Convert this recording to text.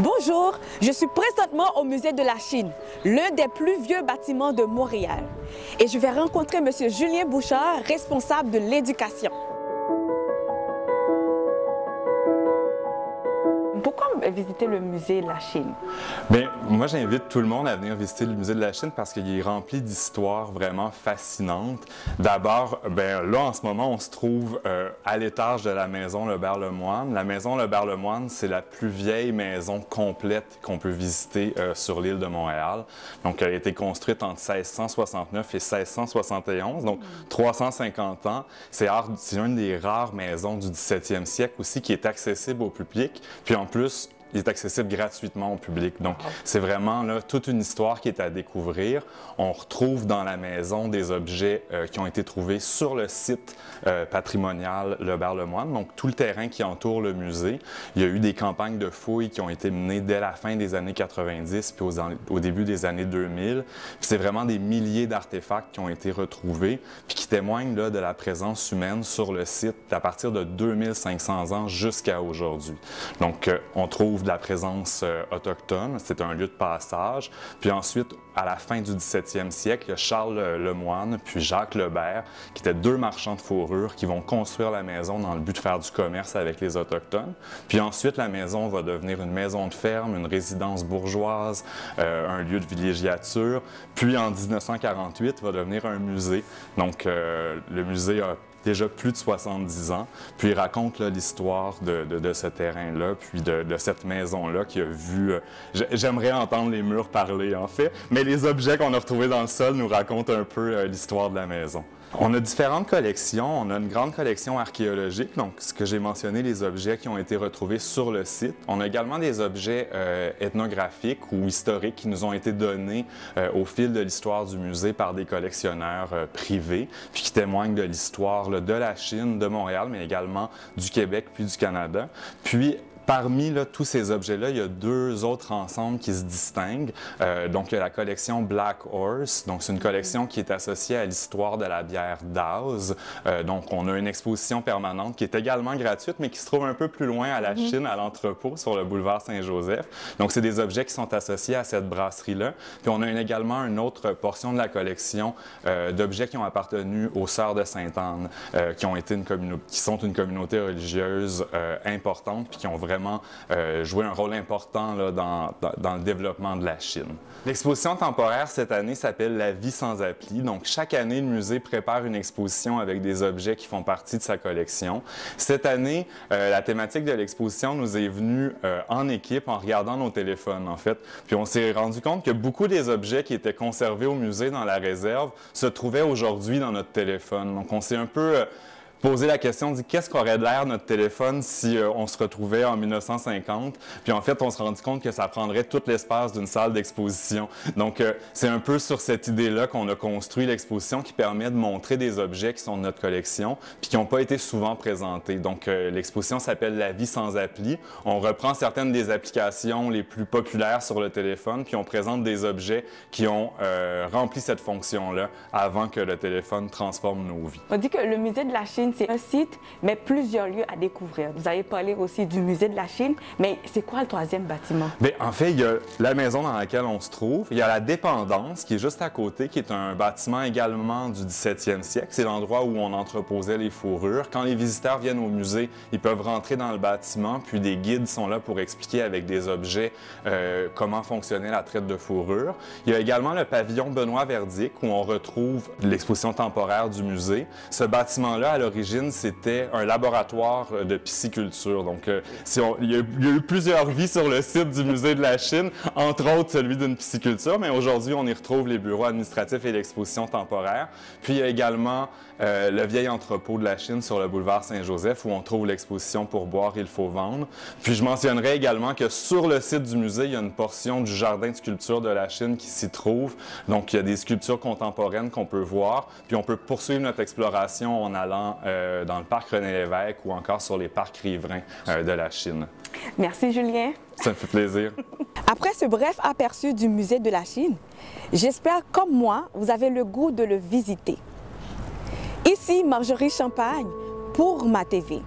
Bonjour, je suis présentement au musée de la Chine, l'un des plus vieux bâtiments de Montréal. Et je vais rencontrer M. Julien Bouchard, responsable de l'éducation. Pourquoi visiter le musée de la Chine? Bien, moi, j'invite tout le monde à venir visiter le musée de la Chine parce qu'il est rempli d'histoires vraiment fascinantes. D'abord, là, en ce moment, on se trouve à l'étage de la maison Lebert-Lemoine. La maison Lebert-Lemoine, c'est la plus vieille maison complète qu'on peut visiter sur l'île de Montréal. Donc, elle a été construite entre 1669 et 1671, donc 350 ans. C'est une des rares maisons du 17e siècle aussi qui est accessible au public. Puis en plus, il est accessible gratuitement au public. Donc, c'est vraiment là, toute une histoire qui est à découvrir. On retrouve dans la maison des objets qui ont été trouvés sur le site patrimonial Lebert-Lemoine, donc tout le terrain qui entoure le musée. Il y a eu des campagnes de fouilles qui ont été menées dès la fin des années 90 puis au début des années 2000. C'est vraiment des milliers d'artefacts qui ont été retrouvés puis qui témoignent là, de la présence humaine sur le site à partir de 2500 ans jusqu'à aujourd'hui. Donc, on trouve de la présence autochtone, c'est un lieu de passage. Puis ensuite, à la fin du 17e siècle, il y a Charles Lemoine puis Jacques Lebert, qui étaient deux marchands de fourrure qui vont construire la maison dans le but de faire du commerce avec les Autochtones. Puis ensuite, la maison va devenir une maison de ferme, une résidence bourgeoise, un lieu de villégiature. Puis en 1948, va devenir un musée. Donc, le musée a déjà plus de 70 ans. Puis il raconte l'histoire de ce terrain-là, puis de cette maison-là qui a vu... J'aimerais entendre les murs parler, en fait, mais les objets qu'on a retrouvés dans le sol nous racontent un peu l'histoire de la maison. On a différentes collections. On a une grande collection archéologique, donc ce que j'ai mentionné, les objets qui ont été retrouvés sur le site. On a également des objets ethnographiques ou historiques qui nous ont été donnés au fil de l'histoire du musée par des collectionneurs privés, puis qui témoignent de l'histoire de la Chine, de Montréal, mais également du Québec puis du Canada. Puis, parmi tous ces objets-là, il y a deux autres ensembles qui se distinguent. Donc, il y a la collection Black Horse. Donc, c'est une collection qui est associée à l'histoire de la bière Daz. Donc, on a une exposition permanente qui est également gratuite, mais qui se trouve un peu plus loin à la Chine, à l'entrepôt, sur le boulevard Saint-Joseph. Donc, c'est des objets qui sont associés à cette brasserie-là. Puis, on a également une autre portion de la collection d'objets qui ont appartenu aux Sœurs de Sainte-Anne, qui sont une communauté religieuse importante, puis qui ont vraiment joué un rôle important là, dans le développement de la Chine. L'exposition temporaire cette année s'appelle « La vie sans appli ». Donc, chaque année, le musée prépare une exposition avec des objets qui font partie de sa collection. Cette année, la thématique de l'exposition nous est venue en équipe en regardant nos téléphones, en fait. Puis, on s'est rendu compte que beaucoup des objets qui étaient conservés au musée dans la réserve se trouvaient aujourd'hui dans notre téléphone. Donc, on s'est un peu... poser la question, qu'est-ce qu'aurait de l'air notre téléphone si on se retrouvait en 1950? Puis en fait, on s'est rendu compte que ça prendrait tout l'espace d'une salle d'exposition. Donc, c'est un peu sur cette idée-là qu'on a construit l'exposition qui permet de montrer des objets qui sont de notre collection puis qui n'ont pas été souvent présentés. Donc, l'exposition s'appelle « La vie sans appli ». On reprend certaines des applications les plus populaires sur le téléphone puis on présente des objets qui ont rempli cette fonction-là avant que le téléphone transforme nos vies. On dit que le musée de la Chine, c'est un site, mais plusieurs lieux à découvrir. Vous avez parlé aussi du musée de la Chine, mais c'est quoi le troisième bâtiment? Bien, en fait, il y a la maison dans laquelle on se trouve. Il y a la dépendance qui est juste à côté, qui est un bâtiment également du 17e siècle. C'est l'endroit où on entreposait les fourrures. Quand les visiteurs viennent au musée, ils peuvent rentrer dans le bâtiment, puis des guides sont là pour expliquer avec des objets comment fonctionnait la traite de fourrure. Il y a également le pavillon Benoît Verdict, où on retrouve l'exposition temporaire du musée. Ce bâtiment-là, à l'origine, c'était un laboratoire de pisciculture. Donc, il y a eu plusieurs vies sur le site du musée de la Chine, entre autres celui d'une pisciculture, mais aujourd'hui, on y retrouve les bureaux administratifs et l'exposition temporaire. Puis, il y a également le vieil entrepôt de la Chine sur le boulevard Saint-Joseph, où on trouve l'exposition Pour boire, il faut vendre. Puis, je mentionnerai également que sur le site du musée, il y a une portion du jardin de sculpture de la Chine qui s'y trouve. Donc, il y a des sculptures contemporaines qu'on peut voir. Puis, on peut poursuivre notre exploration en allant dans le parc René-Lévesque ou encore sur les parcs riverains de la Chine. Merci, Julien. Ça me fait plaisir. Après ce bref aperçu du musée de la Chine, j'espère, comme moi, vous avez le goût de le visiter. Ici, Marjorie Champagne pour MaTV.